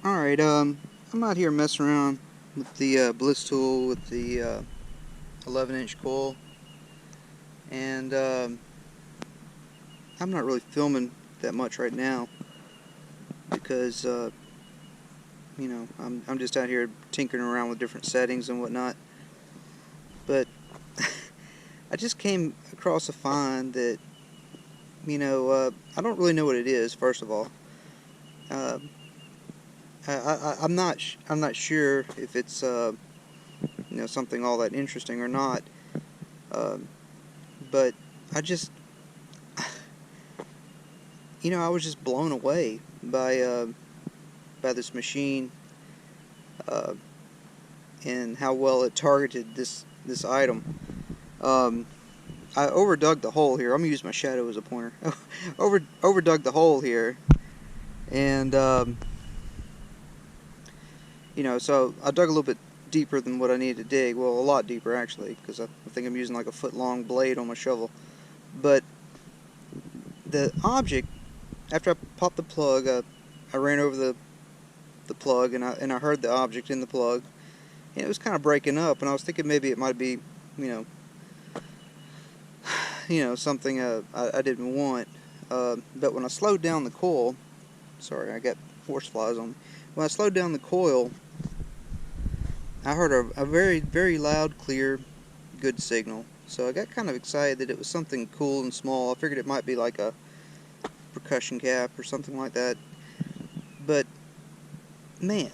Alright, I'm out here messing around with the Blisstool with the 11-inch coil, and I'm not really filming that much right now because you know, I'm just out here tinkering around with different settings and whatnot. But I just came across a find that, you know, I don't really know what it is. First of all, I'm not sure if it's you know, something all that interesting or not. But I just, you know, I was just blown away by this machine and how well it targeted this item. I overdug the hole here. I'm gonna use my shadow as a pointer. Overdug the hole here, and you know, so I dug a little bit deeper than what I needed to dig. Well, a lot deeper actually, because I think I'm using like a foot-long blade on my shovel. But the object, after I popped the plug, I ran over the plug, and I heard the object in the plug, and it was kind of breaking up, and I was thinking maybe it might be, you know, something I didn't want. But when I slowed down the coil, sorry, I got horseflies on me. When I slowed down the coil, I heard a very, very loud, clear, good signal. So I got kind of excited that it was something cool and small. I figured it might be like a percussion cap or something like that. But man,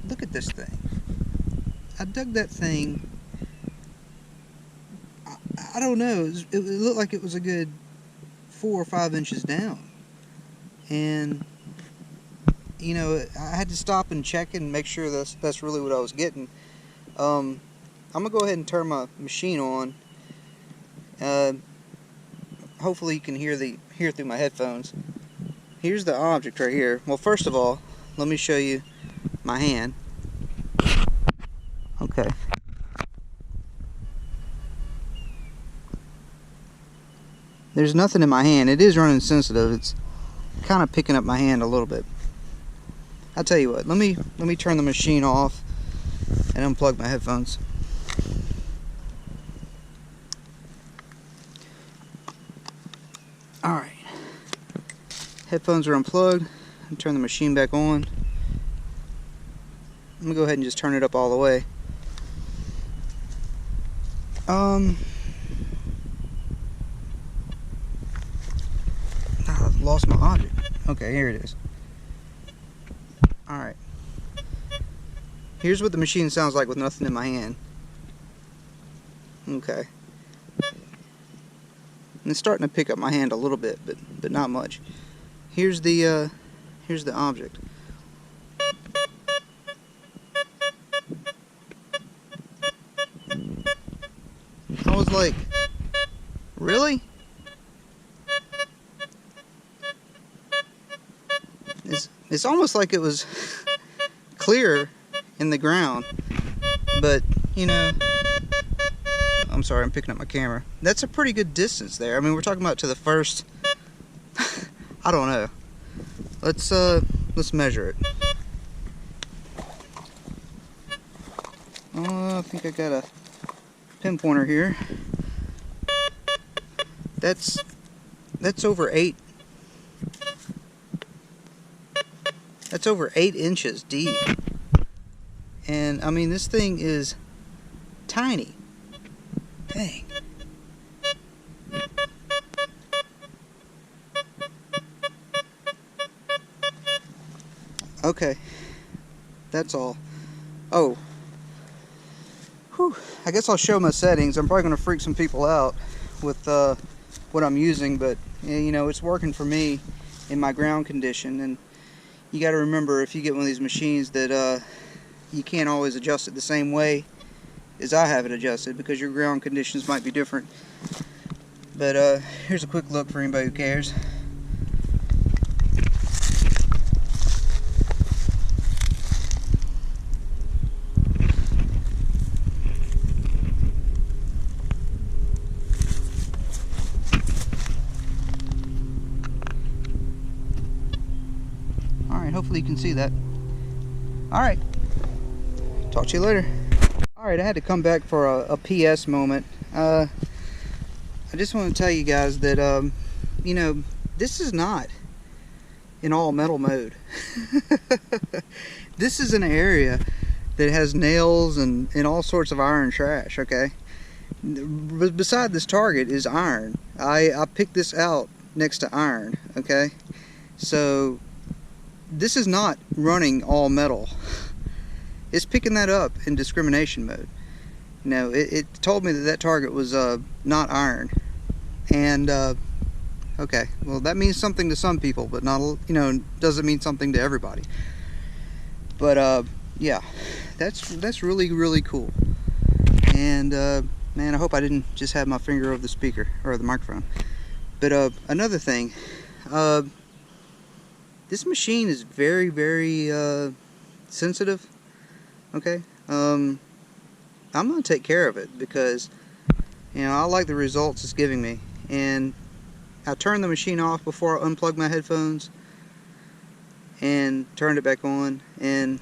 look at this thing. I dug that thing, I don't know, it looked like it was a good 4 or 5 inches down. And you know, I had to stop and check and make sure that's really what I was getting. I'm gonna go ahead and turn my machine on. Hopefully you can hear through my headphones. Here's the object right here. Well, first of all, let me show you my hand. Okay. There's nothing in my hand. It is running sensitive. It's kind of picking up my hand a little bit. I'll tell you what. Let me turn the machine off and unplug my headphones. All right. Headphones are unplugged. And turn the machine back on. I'm gonna go ahead and just turn it up all the way. I've lost my object. Okay, here it is. Alright. Here's what the machine sounds like with nothing in my hand. Okay. And it's starting to pick up my hand a little bit, but not much. Here's the object. I was like, really? It's almost like it was clear in the ground, but you know, I'm sorry, I'm picking up my camera. That's a pretty good distance there. I mean, we're talking about to the first, I don't know. Let's measure it. I think I got a pinpointer here. That's over 8. That's over 8 inches deep. And I mean, this thing is tiny. Dang. Okay. That's all. Oh. Whew. I guess I'll show my settings. I'm probably going to freak some people out with what I'm using, but you know, it's working for me in my ground condition. And you got to remember, if you get one of these machines, that you can't always adjust it the same way as I have it adjusted, because your ground conditions might be different. But here's a quick look for anybody who cares. Alright, hopefully you can see that. Alright, talk to you later. Alright, I had to come back for a PS moment. I just want to tell you guys that, you know, this is not in all metal mode. This is an area that has nails and all sorts of iron trash, okay? Beside this target is iron. I picked this out next to iron, okay? So this is not running all metal. It's picking that up in discrimination mode. You know, it told me that that target was not iron. And okay, well, that means something to some people, but not, you know, doesn't mean something to everybody. But yeah, that's really, really cool. And man, I hope I didn't just have my finger over the speaker or the microphone. But another thing, this machine is very, very sensitive. Okay, I'm gonna take care of it because, you know, I like the results it's giving me. And I turned the machine off before I unplugged my headphones and turned it back on, and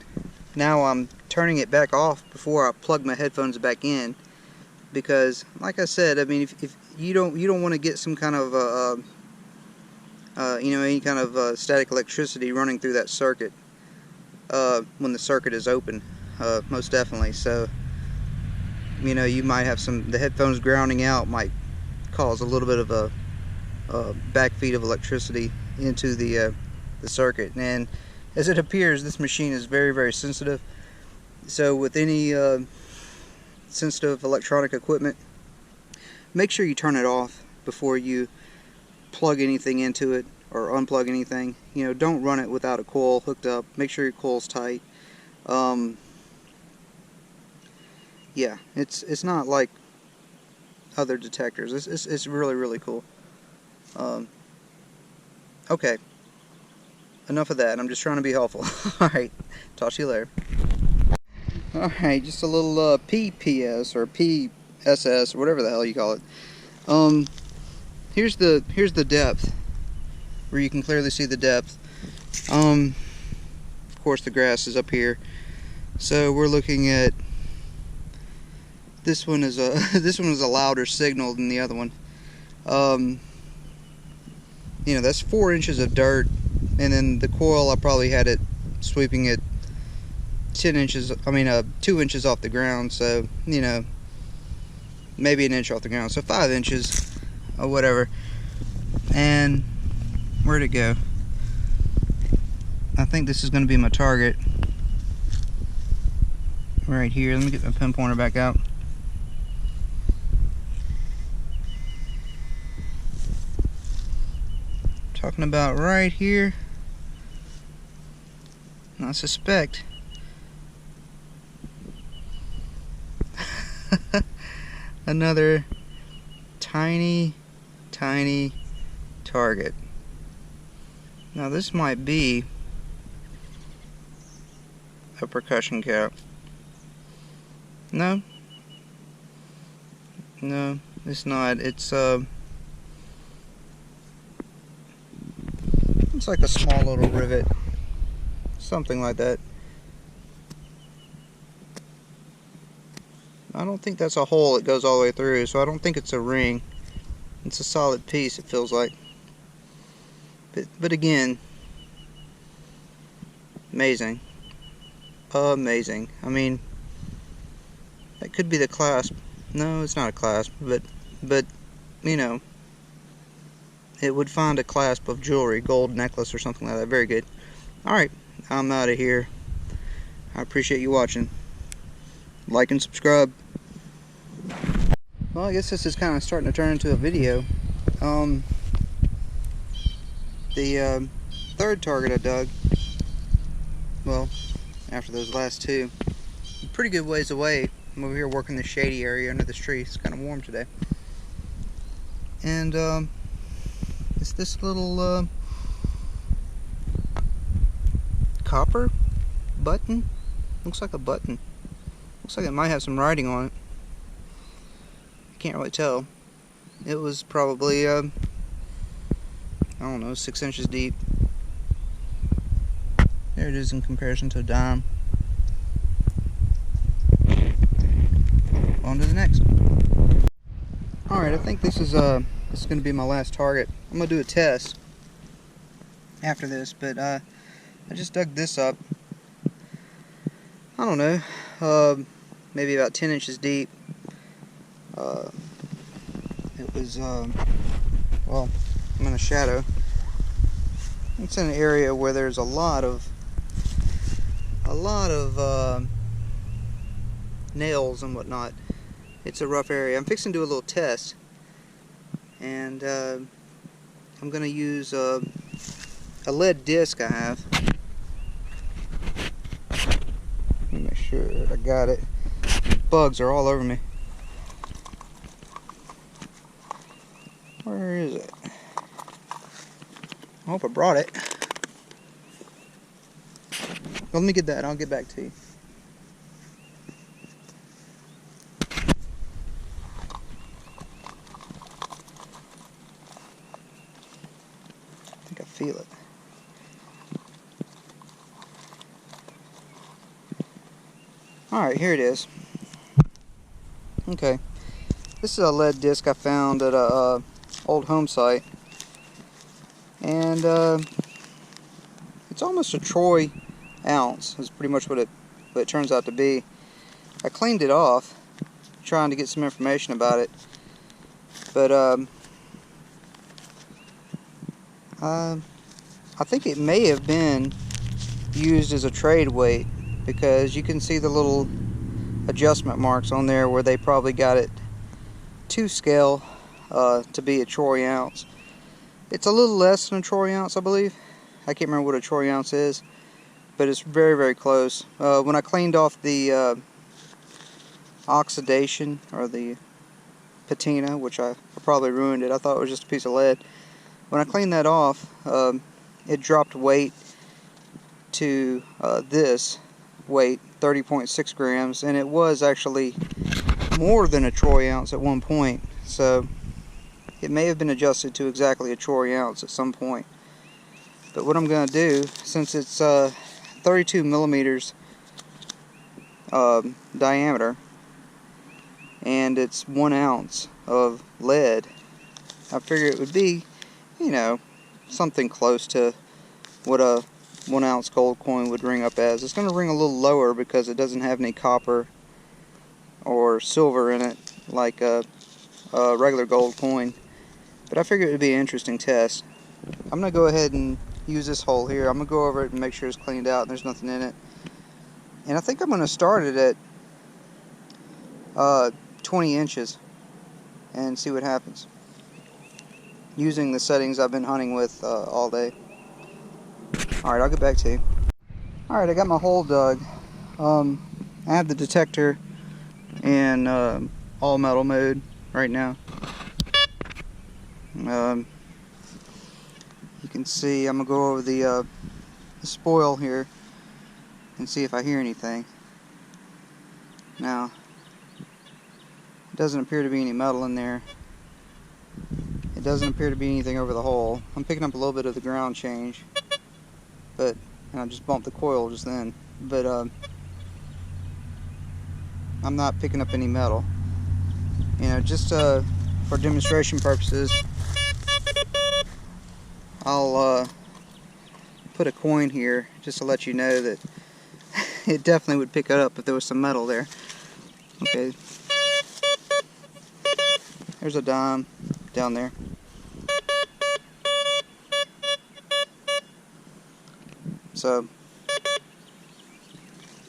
now I'm turning it back off before I plug my headphones back in, because like I said, I mean, if you don't want to get some kind of you know, any kind of static electricity running through that circuit when the circuit is open, most definitely. So, you know, you might have the headphones grounding out might cause a little bit of a backfeed of electricity into the circuit. And as it appears, this machine is very, very sensitive. So with any sensitive electronic equipment, make sure you turn it off before you plug anything into it or unplug anything. You know, don't run it without a coil hooked up. Make sure your coil's tight. Yeah, it's not like other detectors. It's really, really cool. Okay, enough of that. I'm just trying to be helpful. Alright, talk to you later. Alright, just a little PPS or PSS or whatever the hell you call it. Here's the depth, where you can clearly see the depth. Of course the grass is up here, so we're looking at this one is this one is a louder signal than the other one. You know, that's 4 inches of dirt, and then the coil, I probably had it sweeping it 2 inches off the ground, so, you know, maybe an inch off the ground, so 5 inches or whatever. And where'd it go? I think this is going to be my target right here. Let me get my pin pointer back out. Talking about right here. I suspect another tiny target. Now this might be a percussion cap. No, it's not. It's like a small little rivet, something like that. I don't think that's a hole that goes all the way through, so I don't think it's a ring. It's a solid piece, it feels like. But again, amazing. Amazing. I mean, that could be the clasp. No, it's not a clasp, but you know, it would find a clasp of jewelry, gold necklace or something like that. Very good. Alright, I'm out of here. I appreciate you watching. Like and subscribe. Well, I guess this is kind of starting to turn into a video. The third target I dug, well, after those last two, pretty good ways away. I'm over here working the shady area under this tree. It's kind of warm today. And it's this little copper button. Looks like a button. Looks like it might have some writing on it. Can't really tell. It was probably I don't know, 6 inches deep. There it is in comparison to a dime. on to the next. Alright, I think this is going to be my last target. I'm going to do a test after this, but I just dug this up. I don't know, maybe about 10 inches deep. It was, well, I'm in a shadow. It's in an area where there's a lot of nails and whatnot. It's a rough area. I'm fixing to do a little test, and I'm going to use a lead disc I have. Let me make sure I got it. Bugs are all over me. Where is it? I hope I brought it. Well, let me get that. I'll get back to you. I think I feel it. Alright, here it is. Okay. This is a lead disc I found at a old home site. And it's almost a troy ounce is pretty much what it turns out to be. I cleaned it off trying to get some information about it, but I think it may have been used as a trade weight, because you can see the little adjustment marks on there where they probably got it to scale to be a troy ounce. It's a little less than a troy ounce, I believe. I can't remember what a troy ounce is, but it's very, very close. When I cleaned off the oxidation, or the patina, which I probably ruined it, I thought it was just a piece of lead. When I cleaned that off, it dropped weight to this weight, 30.6 grams, and it was actually more than a troy ounce at one point. So it may have been adjusted to exactly a troy ounce at some point. But what I'm going to do, since it's 32 millimeters diameter, and it's 1 ounce of lead, I figure it would be, you know, something close to what a 1 ounce gold coin would ring up as. It's going to ring a little lower because it doesn't have any copper or silver in it like a regular gold coin. But I figured it would be an interesting test. I'm going to go ahead and use this hole here. I'm going to go over it and make sure it's cleaned out and there's nothing in it. And I think I'm going to start it at 20 inches and see what happens, using the settings I've been hunting with all day. Alright, I'll get back to you. Alright, I got my hole dug. I have the detector in all metal mode right now. You can see I'm going to go over the spoil here and see if I hear anything. Now, it doesn't appear to be any metal in there. It doesn't appear to be anything over the hole. I'm picking up a little bit of the ground change, and I just bumped the coil just then, but I'm not picking up any metal. You know, just for demonstration purposes, I'll put a coin here just to let you know that it definitely would pick it up if there was some metal there. Okay, there's a dime down there. So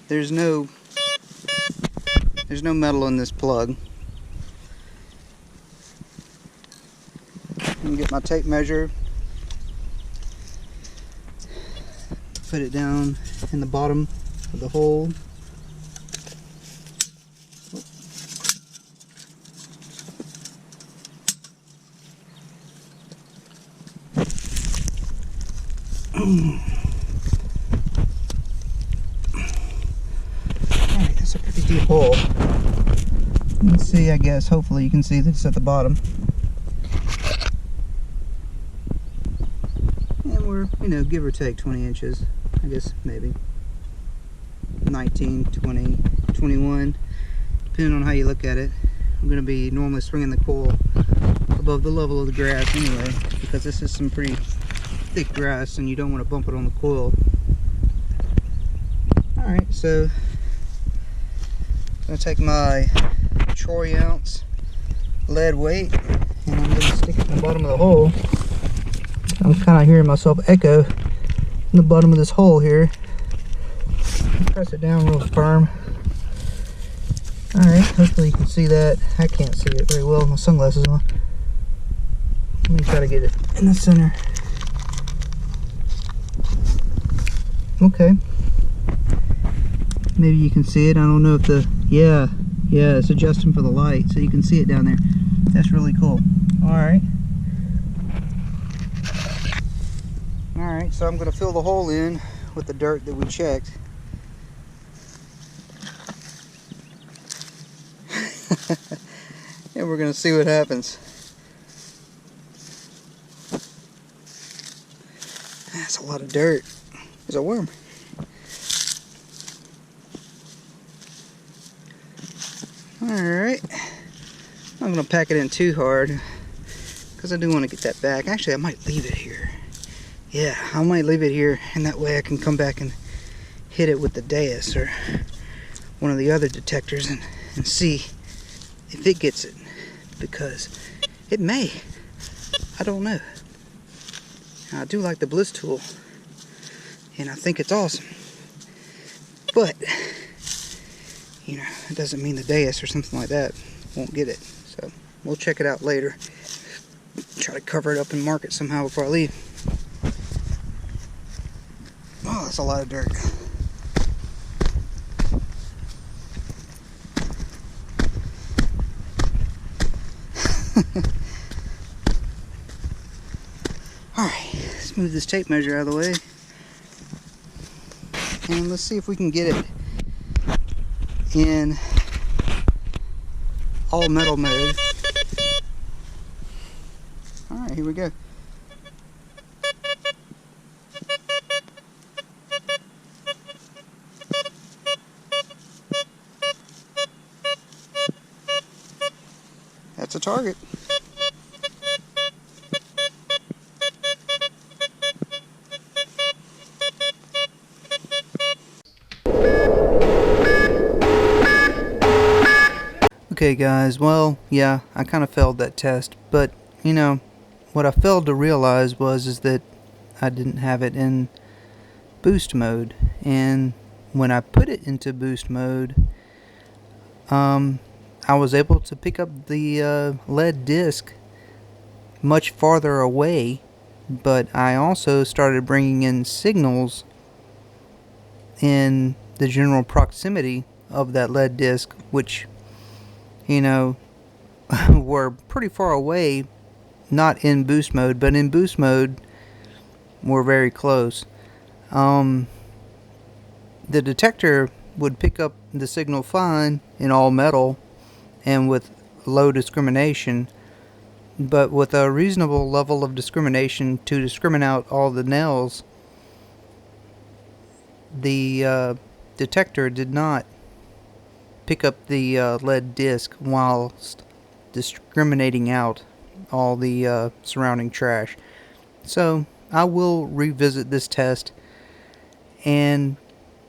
there's no metal in this plug. I'm gonna get my tape measure, put it down in the bottom of the hole. Alright, that's a pretty deep hole. You can see, I guess, hopefully you can see that it's at the bottom. And we're, you know, give or take 20 inches. I guess maybe 19, 20, 21. depending on how you look at it. I'm going to be normally swinging the coil above the level of the grass anyway, because this is some pretty thick grass and you don't want to bump it on the coil. Alright, so I'm going to take my troy ounce lead weight and I'm going to stick it in the bottom of the hole. I'm kind of hearing myself echo in the bottom of this hole here. Press it down real firm. Alright, hopefully you can see that. I can't see it very well with my sunglasses on. Let me try to get it in the center. Okay. Maybe you can see it. I don't know if the... Yeah, it's adjusting for the light, so you can see it down there. That's really cool. Alright. Alright, so I'm going to fill the hole in with the dirt that we checked. And we're going to see what happens. That's a lot of dirt. There's a worm. Alright. I'm going to pack it in too hard because I do want to get that back. Actually, I might leave it here. Yeah, I might leave it here, and that way I can come back and hit it with the dais or one of the other detectors and see if it gets it, because it may. I don't know. I do like the Blisstool, and I think it's awesome, but you know, it doesn't mean the dais or something like that won't get it. So we'll check it out later. Try to cover it up and mark it somehow before I leave. Oh, that's a lot of dirt. Alright, let's move this tape measure out of the way. And let's see if we can get it in all metal mode. Alright, here we go. That's a target. Okay guys, well, yeah, I kind of failed that test, but you know, what I failed to realize is that I didn't have it in boost mode, and when I put it into boost mode, I was able to pick up the lead disc much farther away, but I also started bringing in signals in the general proximity of that lead disc, which, you know, were pretty far away, not in boost mode, but in boost mode we're very close. The detector would pick up the signal fine in all metal and with low discrimination, but with a reasonable level of discrimination to discriminate out all the nails, the detector did not pick up the lead disc whilst discriminating out all the surrounding trash. So I will revisit this test, and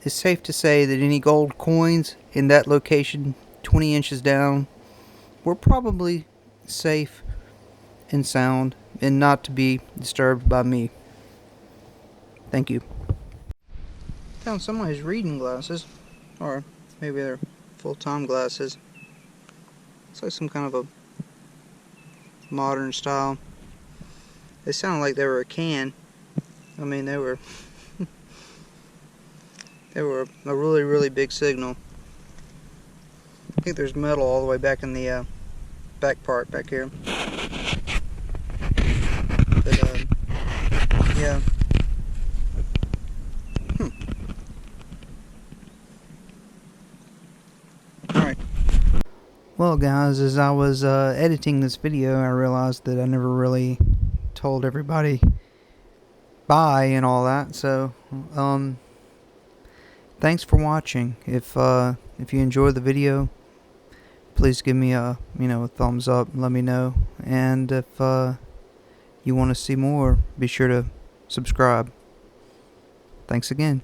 it's safe to say that any gold coins in that location 20 inches down were probably safe and sound and not to be disturbed by me. Thank you. Found somebody's reading glasses, or maybe they're full-time glasses. It's like some kind of a modern style. They sounded like they were a can. I mean, they were they were a really, really big signal. I think there's metal all the way back in the back part back here. But yeah. Alright. Well guys, as I was editing this video, I realized that I never really told everybody bye and all that. So thanks for watching. If you enjoyed the video, please give me a a thumbs up. Let me know, and if you want to see more, be sure to subscribe. Thanks again.